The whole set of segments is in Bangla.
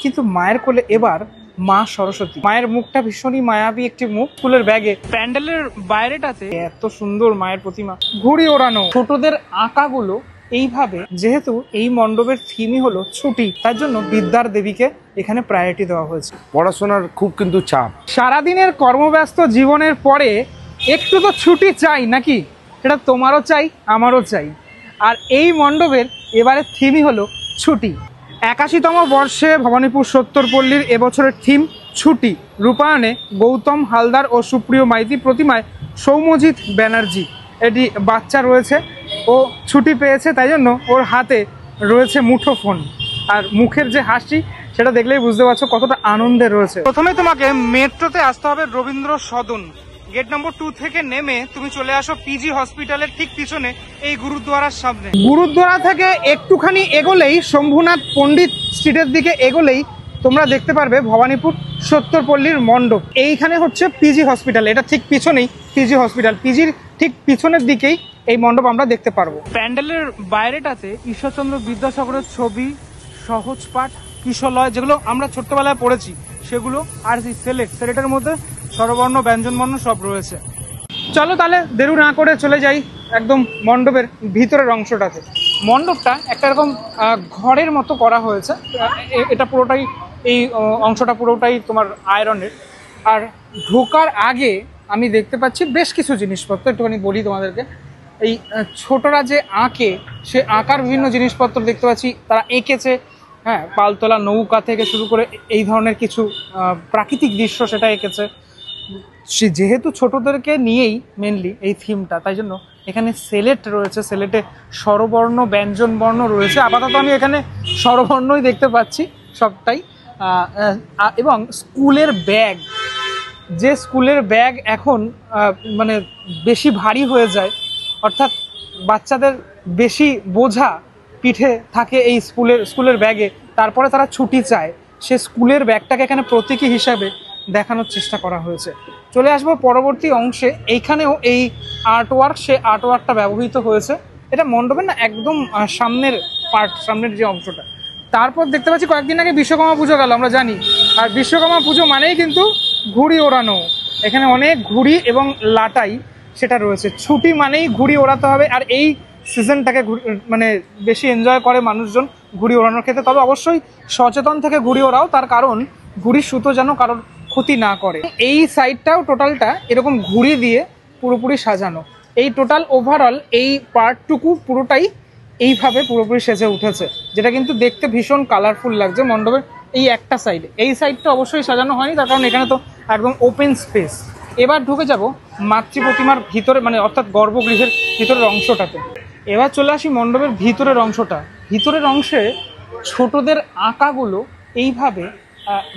কিন্তু মায়ের কোলে এবার মা সরস্বতী। মায়ের মুখটা ভীষণই মায়াবী একটি মুখ, ফুলের ব্যাগে। প্যান্ডেলের বাইরেটাতে এত সুন্দর মায়ের প্রতিমা, ঘুড়ি ওড়ানো, ছোটদের আঁকাগুলো এইভাবে। যেহেতু এই মণ্ডপের থিমই হলো ছুটি, তার জন্য বিদ্যার দেবীকে এখানে প্রায়োরিটি দেওয়া হয়েছে। পড়াশোনার খুব কিন্তু চাপ, সারাদিনের কর্মব্যস্ত জীবনের পরে একটু তো ছুটি চাই নাকি? সেটা তোমারও চাই, আমারও চাই। আর এই মণ্ডপের এবারে থিমই হলো ছুটি। 81তম বর্ষে ভবানীপুর সত্তরপল্লীর এবছরের থিম ছুটি। রূপায়ণে গৌতম হালদার ও সুপ্রিয় মাইতি, প্রতিমায় সৌম্যজিৎ ব্যানার্জি। এটি বাচ্চা রয়েছে, ও ছুটি পেয়েছে, তাই জন্য ওর হাতে রয়েছে মুঠো ফোন। আর মুখের যে হাসি সেটা দেখলেই বুঝতে পারছো কতটা আনন্দে রয়েছে। প্রথমে তোমাকে মেট্রোতে আসতে হবে রবীন্দ্র সদন। গেট নম্বর 2 থেকে নেমে তুমি চলে আসো পিজি হসপিটালের ঠিক পিছনে এই গুরুদ্বারার সামনে। গুরুদ্বারা থেকে একটুখানি এগোলেই, শম্ভুনাথ পণ্ডিত স্ট্রিটের দিকে এগোলেই তোমরা দেখতে পারবে ভবানীপুর সত্তরপল্লীর মণ্ডপ। এইখানে হচ্ছে পিজি হসপিটাল, এটা ঠিক পিছনেই পিজি হসপিটাল। পিজির ঠিক পিছনের দিকেই এই মণ্ডপ আমরা দেখতে পারবো। প্যান্ডেলের বাইরেটাতে ঈশ্বরচন্দ্র বিদ্যাসাগরের ছবি, সহজ পাঠ, কিশলয়, যেগুলো আমরা ছোট্টবেলায় পড়েছি সেগুলো, আর এই সেলেটের মধ্যে স্বরবর্ণ ব্যঞ্জনবর্ণ সব রয়েছে। চলো তাহলে দেরি না করে চলে যাই একদম মণ্ডপের ভিতরের অংশটাতে। মণ্ডপটা একটা এরকম ঘরের মতো করা হয়েছে। এটা পুরোটাই, এই অংশটা পুরোটাই তোমার আয়রনের। আর ঢোকার আগে আমি দেখতে পাচ্ছি বেশ কিছু জিনিসপত্র, একটুখানি বলি তোমাদেরকে। এই ছোটরা যে আঁকে, সে আঁকার বিভিন্ন জিনিসপত্র দেখতে পাচ্ছি, তারা এঁকেছে। হ্যাঁ, পালতোলা নৌকা থেকে শুরু করে এই ধরনের কিছু প্রাকৃতিক দৃশ্য সেটা এঁকেছে। যেহেতু ছোটদেরকে নিয়েই মেনলি এই থিমটা, তাই জন্য এখানে সেলেট রয়েছে, সেলেটে স্বরবর্ণ ব্যঞ্জনবর্ণ রয়েছে। আপাতত আমি এখানে স্বরবর্ণই দেখতে পাচ্ছি সবটাই। এবং স্কুলের ব্যাগ, যে স্কুলের ব্যাগ এখন মানে বেশি ভারী হয়ে যায়, অর্থাৎ বাচ্চাদের বেশি বোঝা পিঠে থাকে এই স্কুলের ব্যাগে, তারপরে তারা ছুটি চায়, সে স্কুলের ব্যাগটাকে এখানে প্রতীকী হিসাবে দেখানোর চেষ্টা করা হয়েছে। চলে আসবো পরবর্তী অংশে। এইখানেও এই আর্টওয়ার্ক, সে আর্টওয়ার্কটা ব্যবহৃত হয়েছে। এটা মণ্ডপের না একদম সামনের পার্ট, সামনের যে অংশটা। তারপর দেখতে পাচ্ছি কয়েকদিন আগে বিশ্বকর্মা পুজো গেল, আমরা জানি। আর বিশ্বকর্মা পুজো মানেই কিন্তু ঘুড়ি ওড়ানো। এখানে অনেক ঘুড়ি এবং লাটাই সেটা রয়েছে। ছুটি মানেই ঘুড়ি ওড়াতে হবে। আর এই সিজনটাকে মানে বেশি এনজয় করে মানুষজন ঘুড়ি ওড়ানোর ক্ষেত্রে। তবে অবশ্যই সচেতন থেকে ঘুড়ি ওড়াও, তার কারণ ঘুড়ির সুতো যেন কারোর ক্ষতি না করে। এই সাইডটাও টোটালটা এরকম ঘুড়ি দিয়ে পুরোপুরি সাজানো। এই টোটাল ওভারঅল এই পার্টটুকু পুরোটাই এইভাবে পুরোপুরি সেজে উঠেছে, যেটা কিন্তু দেখতে ভীষণ কালারফুল লাগছে মণ্ডপের এই একটা সাইডে। এই সাইডটা অবশ্যই সাজানো হয়নি, তার কারণ এখানে তো একদম ওপেন স্পেস। এবার ঢুকে যাব মাতৃ প্রতিমার ভিতরে, মানে অর্থাৎ গর্ভগৃহের ভিতরের অংশটাতে। এবার চলে আসি মণ্ডপের ভিতরের অংশটা। ভিতরের অংশে ছোটদের আঁকাগুলো এইভাবে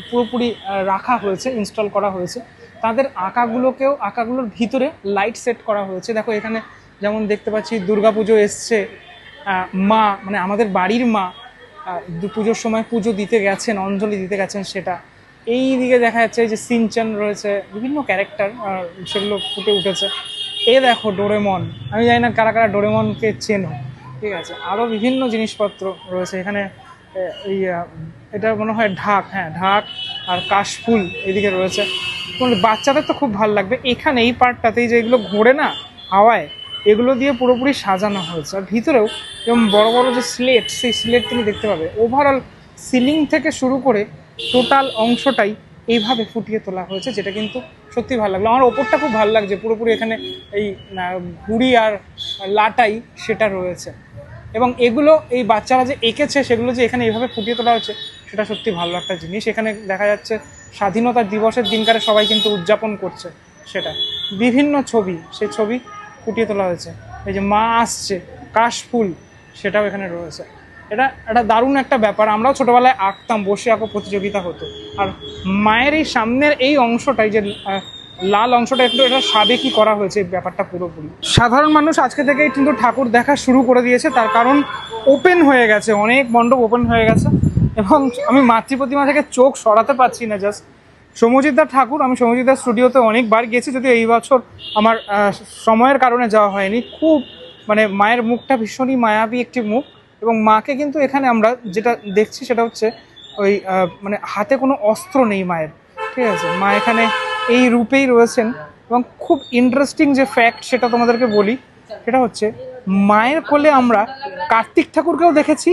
পুরোপুরি রাখা হয়েছে, ইনস্টল করা হয়েছে। তাদের আঁকাগুলোর ভিতরে লাইট সেট করা হয়েছে। দেখো এখানে যেমন দেখতে পাচ্ছি দুর্গাপুজো এসছে, মা মানে আমাদের বাড়ির মা পুজোর সময় পুজো দিতে গেছেন, অঞ্জলি দিতে গেছেন, সেটা। এই দিকে দেখা যাচ্ছে যে সিনচান রয়েছে, বিভিন্ন ক্যারেক্টার সেগুলো ফুটে উঠেছে। এ দেখো ডোরেমন, আমি জানি না কারা কারা ডোরেমনকে চেনো, ঠিক আছে। আরও বিভিন্ন জিনিসপত্র রয়েছে এখানে। এই এটা মনে হয় ঢাক, হ্যাঁ ঢাক আর কাশফুল এদিকে রয়েছে। বাচ্চাদের তো খুব ভালো লাগবে। এখানে এই পার্টটাতেই যে এগুলো ঘোরে না হাওয়ায়, এগুলো দিয়ে পুরোপুরি সাজানো হয়েছে। আর ভিতরেও যেমন বড় বড় যে স্লেট, সেই স্লেট তুমি দেখতে পাবে। ওভারঅল সিলিং থেকে শুরু করে টোটাল অংশটাই এইভাবে ফুটিয়ে তোলা হয়েছে, যেটা কিন্তু সত্যি ভালো লাগলো। আমার ওপরটা খুব ভালো লাগছে, পুরোপুরি এখানে এই ঘুড়ি আর লাটাই সেটা রয়েছে। এবং এগুলো এই বাচ্চারা যে এঁকেছে সেগুলো যে এখানে এইভাবে ফুটিয়ে তোলা হয়েছে, সেটা সত্যি ভালো একটা জিনিস। এখানে দেখা যাচ্ছে স্বাধীনতা দিবসের দিনকারে সবাই কিন্তু উদযাপন করছে, সেটা বিভিন্ন ছবি, সেই ছবি ফুটিয়ে তোলা হয়েছে। এই যে মা আসছে, কাশফুল, সেটাও এখানে রয়েছে। এটা একটা দারুণ একটা ব্যাপার। আমরাও ছোটোবেলায় আঁকতাম, বসে আঁকো প্রতিযোগিতা হতো। আর মায়ের এই সামনের এই অংশটাই যে লাল অংশটা, একটু এটা সাবেকি করা হয়েছে ব্যাপারটা পুরোপুরি। সাধারণ মানুষ আজকে থেকেই কিন্তু ঠাকুর দেখা শুরু করে দিয়েছে, তার কারণ ওপেন হয়ে গেছে, অনেক মণ্ডপ ওপেন হয়ে গেছে। এবং আমি মাতৃ প্রতিমা থেকে চোখ সরাতে পারছি না। জাস্ট সৌম্যজিৎদার ঠাকুর, আমি সৌম্যজিৎদার স্টুডিওতে অনেকবার গেছি, যদিও এই বছর আমার সময়ের কারণে যাওয়া হয়নি। খুব মানে মায়ের মুখটা ভীষণই মায়াবী একটি মুখ। এবং মাকে কিন্তু এখানে আমরা যেটা দেখছি সেটা হচ্ছে ওই মানে হাতে কোনো অস্ত্র নেই মায়ের, ঠিক আছে। মা এখানে এই রূপেই রয়েছেন। এবং খুব ইন্টারেস্টিং যে ফ্যাক্ট সেটা তোমাদেরকে বলি, সেটা হচ্ছে মায়ের কোলে আমরা কার্তিক ঠাকুরকেও দেখেছি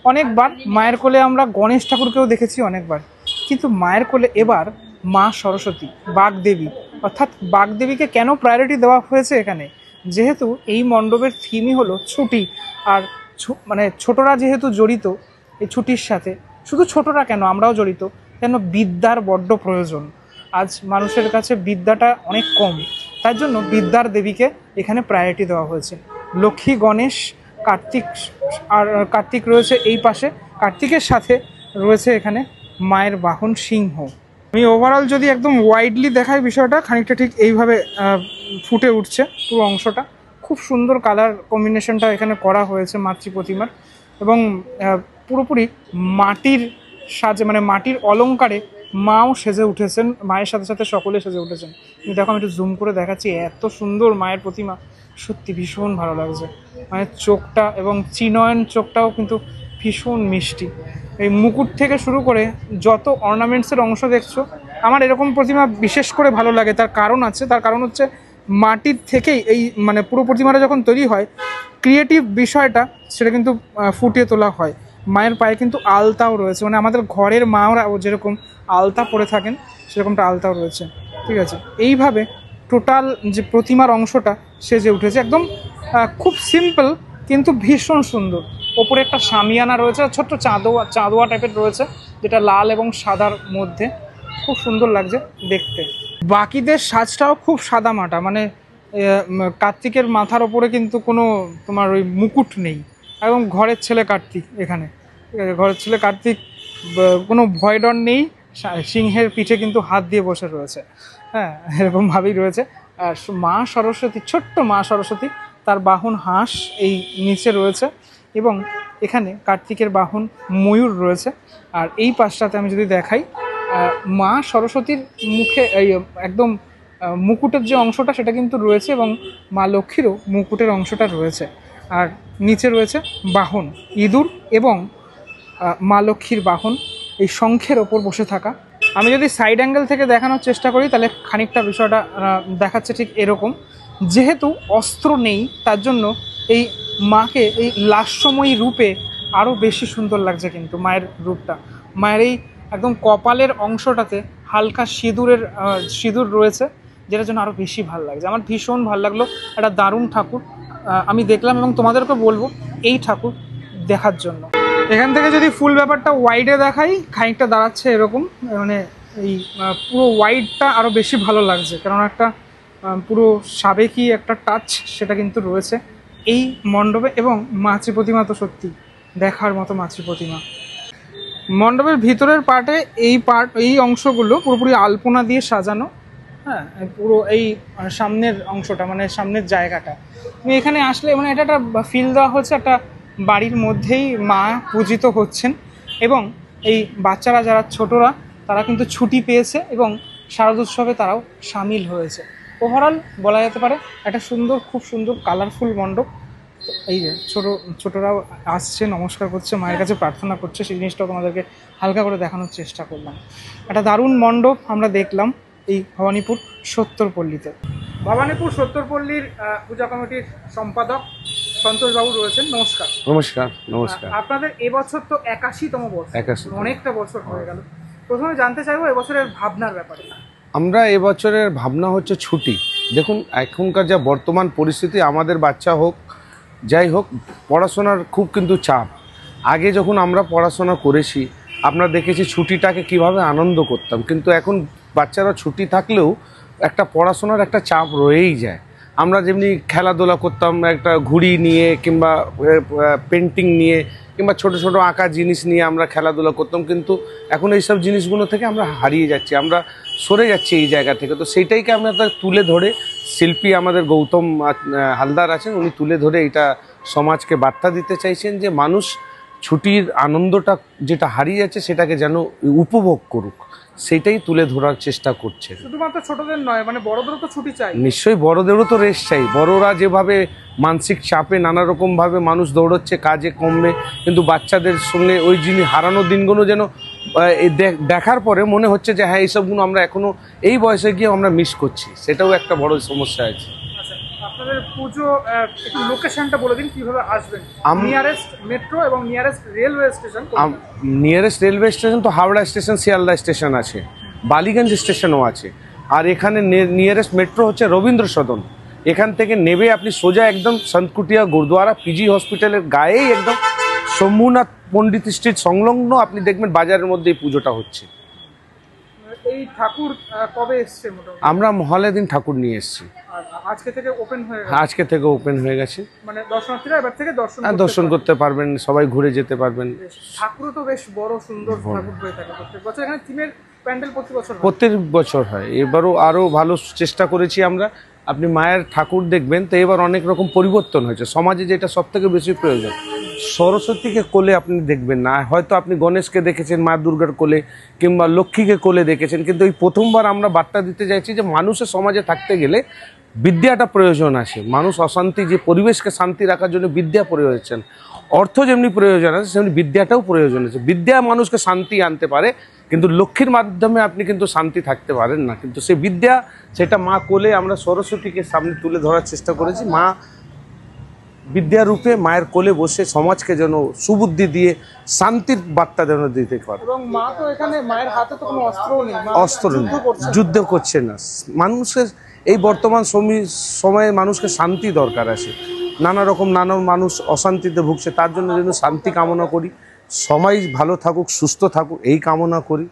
অনেকবার, মায়ের কোলে আমরা গণেশ ঠাকুরকেও দেখেছি অনেকবার, কিন্তু মায়ের কোলে এবার মা সরস্বতী, বাগদেবী। অর্থাৎ বাগদেবীকে কেন প্রায়োরিটি দেওয়া হয়েছে এখানে, যেহেতু এই মণ্ডপের থিমই হলো ছুটি। আর মানে ছোটরা যেহেতু জড়িত এই ছুটির সাথে, শুধু ছোটরা কেন, আমরাও জড়িত, কেন বিদ্যার বড্ড প্রয়োজন। আজ মানুষের কাছে বিদ্যাটা অনেক কম, তার জন্য বিদ্যার দেবীকে এখানে প্রায়োরিটি দেওয়া হয়েছে। লক্ষ্মী, গণেশ, কার্তিক, আর কার্তিক রয়েছে এই পাশে, কার্তিকের সাথে রয়েছে এখানে মায়ের বাহন সিংহ। আমি ওভারঅল যদি একদম ওয়াইডলি দেখাই বিষয়টা, খানিকটা ঠিক এইভাবে ফুটে উঠছে পুরো অংশটা। খুব সুন্দর কালার কম্বিনেশনটা এখানে করা হয়েছে মাতৃ প্রতিমার, এবং পুরোপুরি মাটির সাজে, মানে মাটির অলংকারে মাও সেজে উঠেছেন, মায়ের সাথে সাথে সকলে সেজে উঠেছেন। কিন্তু দেখো আমি একটু জুম করে দেখাচ্ছি, এত সুন্দর মায়ের প্রতিমা, সত্যি ভীষণ ভালো লাগছে। মায়ের চোখটা এবং চিনয়ন চোখটাও কিন্তু ভীষণ মিষ্টি। এই মুকুট থেকে শুরু করে যত অর্নামেন্টসের অংশ দেখছো, আমার এরকম প্রতিমা বিশেষ করে ভালো লাগে। তার কারণ আছে, তার কারণ হচ্ছে মাটির থেকেই এই মানে পুরো প্রতিমাটা যখন তৈরি হয়, ক্রিয়েটিভ বিষয়টা সেটা কিন্তু ফুটিয়ে তোলা হয়। মায়ের পায়ে কিন্তু আলতাও রয়েছে, মানে আমাদের ঘরের মারা যেরকম আলতা পরে থাকেন সেরকমটা আলতাও রয়েছে, ঠিক আছে। এইভাবে টোটাল যে প্রতিমার অংশটা সেজে উঠেছে একদম খুব সিম্পল কিন্তু ভীষণ সুন্দর। ওপরে একটা শামিয়ানা রয়েছে, ছোট্ট চাঁদোয়া টাইপের রয়েছে, যেটা লাল এবং সাদার মধ্যে, খুব সুন্দর লাগছে দেখতে। বাকিদের সাজটাও খুব সাদামাটা, মানে কার্তিকের মাথার ওপরে কিন্তু কোনো তোমার ওই মুকুট নেই, এবং ঘরের ছেলে কার্তিক এখানে, ঠিক আছে, ঘরের ছেলে কার্তিক, কোনো ভয় ডর নেই, সিংহের পিঠে কিন্তু হাত দিয়ে বসে রয়েছে, হ্যাঁ, এরকমভাবেই রয়েছে। আর মা সরস্বতী, ছোট্ট মা সরস্বতী, তার বাহন হাঁস এই নিচে রয়েছে, এবং এখানে কার্তিকের বাহন ময়ূর রয়েছে। আর এই পাশটাতে আমি যদি দেখাই, মা সরস্বতীর মুখে এই একদম মুকুটের যে অংশটা সেটা কিন্তু রয়েছে, এবং মা লক্ষ্মীরও মুকুটের অংশটা রয়েছে। আর নিচে রয়েছে বাহন ইঁদুর, এবং মা লক্ষ্মীর বাহন এই শঙ্খের ওপর বসে থাকা। আমি যদি সাইড অ্যাঙ্গেল থেকে দেখানোর চেষ্টা করি, তাহলে খানিকটা বিষয়টা দেখাচ্ছে ঠিক এরকম। যেহেতু অস্ত্র নেই, তার জন্য এই মাকে এই লাস্যময়ী রূপে আরও বেশি সুন্দর লাগছে কিন্তু মায়ের রূপটা। মায়ের এই একদম কপালের অংশটাতে হালকা সিঁদুর রয়েছে, যেটার জন্য আরও বেশি ভালো লাগছে। আমার ভীষণ ভালো লাগলো, একটা দারুণ ঠাকুর আমি দেখলাম, এবং তোমাদেরকে বলবো এই ঠাকুর দেখার জন্য। এখান থেকে যদি ফুল ব্যাপারটা ওয়াইডে দেখাই, খানিকটা দাঁড়াচ্ছে এরকম, মানে এই পুরো ওয়াইডটা আরও বেশি ভালো লাগছে, কারণ একটা পুরো সাবেকি একটা টাচ সেটা কিন্তু রয়েছে এই মণ্ডপে। এবং মাতৃ প্রতিমা তো সত্যি দেখার মতো মাতৃ প্রতিমা। মণ্ডপের ভিতরের পার্টে এই অংশগুলো পুরোপুরি আলপনা দিয়ে সাজানো, হ্যাঁ, পুরো এই সামনের অংশটা, মানে সামনের জায়গাটা তুমি এখানে আসলে মানে এটা একটা ফিল দেওয়া হচ্ছে একটা বাড়ির মধ্যেই মা পূজিত হচ্ছেন। এবং এই বাচ্চারা যারা ছোটরা, তারা কিন্তু ছুটি পেয়েছে এবং শারদোৎসবে তারাও সামিল হয়েছে। ওভারঅল বলা যেতে পারে একটা সুন্দর, খুব সুন্দর কালারফুল মণ্ডপ। এই যে ছোটরাও আসছে, নমস্কার করছে, মায়ের কাছে প্রার্থনা করছে, সেই জিনিসটাও তোমাদেরকে হালকা করে দেখানোর চেষ্টা করলাম। একটা দারুণ মণ্ডপ আমরা দেখলাম এই ভবানীপুর সত্তরপল্লীতে। ভবানীপুর সত্তরপল্লীর পূজা কমিটির সম্পাদক সন্তোষবাবু রয়েছেন, নমস্কার। নমস্কার। নমস্কার। আপনাদের এবছর তো 81তম বর্ষ, 81 অনেকটা বছর হয়ে গেল। প্রথমে জানতে চাইবো এবছরের ভাবনার ব্যাপারে। আমরা এবছরের ভাবনা হচ্ছে ছুটি। দেখুন, এখনকার যা বর্তমান পরিস্থিতি, আমাদের বাচ্চা হোক যাই হোক, পড়াশোনার খুব কিন্তু চাপ। আগে যখন আমরা পড়াশোনা করেছি, আমরা দেখেছি ছুটিটাকে কিভাবে আনন্দ করতাম, কিন্তু এখন বাচ্চারা ছুটি থাকলেও একটা পড়াশোনার একটা চাপ রয়েই যায়। আমরা যেমনি খেলাধুলা করতাম একটা ঘুড়ি নিয়ে, কিংবা পেন্টিং নিয়ে, কিংবা ছোট ছোট আঁকা জিনিস নিয়ে আমরা খেলাধুলা করতাম, কিন্তু এখন এইসব জিনিসগুলো থেকে আমরা হারিয়ে যাচ্ছি, আমরা সরে যাচ্ছি এই জায়গা থেকে। তো সেইটাইকে আমরা তুলে ধরে, শিল্পী আমাদের গৌতম হালদার আছেন, উনি তুলে ধরে এটা সমাজকে বার্তা দিতে চাইছেন যে মানুষ ছুটির আনন্দটা যেটা হারিয়ে যাচ্ছে সেটাকে যেন উপভোগ করুক, সেটাই তুলে ধরার চেষ্টা করছে। শুধুমাত্র ছোটদের নয়, মানে বড়দেরও তো ছুটি চাই। নিশ্চয়ই বড়দেরও তো রেস্ট চাই। বড়রা যেভাবে মানসিক চাপে নানা রকমভাবে মানুষ দৌড়চ্ছে কাজে কমবে, কিন্তু বাচ্চাদের সঙ্গে ওই জিনিস হারানোর দিনগুলো যেন দেখার পরে মনে হচ্ছে যে হ্যাঁ এইসবগুলো আমরা এখনো এই বয়সে গিয়ে আমরা মিস করছি, সেটাও একটা বড় সমস্যা আছে। আচ্ছা, আপনাদের পুজো একটু লোকেশনটা বলে দিন, কিভাবে আসবেন? নিয়ারেস্ট মেট্রো এবং nearest railway station? Nearest railway station তো হাওড়া স্টেশন, শিয়ালদা স্টেশন আছে, বালিগঞ্জ স্টেশনও আছে। আর এখানে নিয়ারেস্ট মেট্রো হচ্ছে রবীন্দ্র সদন। এখান থেকে নেবে আপনি সোজা একদম সন্তকুটিয়া গুরুদ্বারা পিজি হসপিটালের গায়েই একদম শম্ভুনাথ পণ্ডিত স্ট্রিট সংলগ্ন আপনি দেখবেন বাজারের মধ্যে এই পুজোটা হচ্ছে। এই ঠাকুর কবে এসছে মোটামুটি? আমরা মহালয়া দিন ঠাকুর নিয়ে এসেছি। আজকে থেকে ওপেন হয়ে গেছে? আজকে থেকে ওপেন হয়ে গেছে, মানে দর্শনার্থীরা এবার থেকে দর্শন করতে পারবেন, সবাই ঘুরে যেতে পারবেন। ঠাকুরও তো বেশ বড় সুন্দর ঠাকুর হয়ে থাকে প্রত্যেক বছর। এখানে থিমের প্যান্ডেল প্রত্যেক বছর হয়, এবারও আরও ভালো চেষ্টা করেছি আমরা। আপনি মায়ের ঠাকুর দেখবেন তো এবার অনেক রকম পরিবর্তন হয়েছে সমাজে, যেটা সব থেকে বেশি প্রয়োজন। সরস্বতীকে কোলে আপনি দেখবেন না, হয়তো আপনি গণেশকে দেখেছেন মা দুর্গার কোলে কিংবা লক্ষ্মীকে কোলে দেখেছেন, কিন্তু এই প্রথমবার আমরা বার্তা দিতে চাইছি যে মানুষের সমাজে থাকতে গেলে বিদ্যাটা প্রয়োজন আছে। মানুষ অশান্তি, যে পরিবেশকে শান্তি রাখার জন্য বিদ্যা প্রয়োজন, অর্থ যেমনি প্রয়োজন আছে সেমনি বিদ্যাটাও প্রয়োজন আছে। বিদ্যা মানুষকে শান্তি আনতে পারে, কিন্তু লক্ষ্মীর মাধ্যমে আপনি কিন্তু শান্তি থাকতে পারেন না। কিন্তু সেই বিদ্যা, সেটা মা কোলে আমরা সরস্বতীকে সামনে তুলে ধরার চেষ্টা করেছি। মা বিদ্যারূপে মায়ের কোলে বসে সমাজকে যেন সুবুদ্ধি দিয়ে শান্তির বার্তা যেন দিতে পারে। এবং মা তো এখানে, মায়ের হাতে তো কোনো অস্ত্র নেই, অস্ত্র নেই, যুদ্ধ করছে না। মানুষের এই বর্তমান সময়ে মানুষকে শান্তি দরকার আছে। নানা মানুষ অশান্তিতে ভুগছে, তার জন্য যেন শান্তি কামনা করি, সবাই ভালো থাকুক, সুস্থ থাকুক, এই কামনা করি।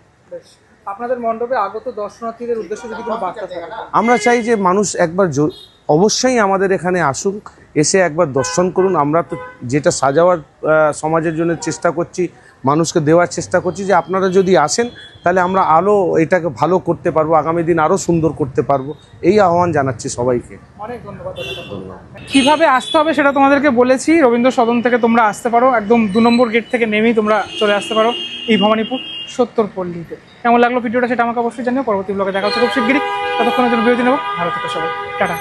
আপনাদের মণ্ডপে আগত দর্শনার্থীদের উদ্দেশ্যে যদি কোনো বার্তা থাকে? আমরা চাই যে মানুষ একবার অবশ্যই আমাদের এখানে আসুক, এসে একবার দর্শন করুন। আমরা তো যেটা সাজাওয়ার সমাজের জন্য চেষ্টা করছি, মানুষকে দেওয়ার চেষ্টা করছি, যে আপনারা যদি আসেন তাহলে আমরা আরও এটাকে ভালো করতে পারবো, আগামী দিন আরও সুন্দর করতে পারবো, এই আহ্বান জানাচ্ছি সবাইকে। অনেক ধন্যবাদ। কিভাবে আসতে হবে সেটা তোমাদেরকে বলেছি। রবীন্দ্র সদন থেকে তোমরা আসতে পারো, একদম 2 নম্বর গেট থেকে নেমেই তোমরা চলে আসতে পারো এই ভবানীপুর 70 পল্লীতে। কেমন লাগলো ভিডিওটা সেটা আমাকে অবশ্যই জানিও। পরবর্তী ব্লগে দেখা হচ্ছে খুব শিগগিরই। ততক্ষণের জন্য বিরতি নেবো। ভালো থেকো সবাই, টাটা।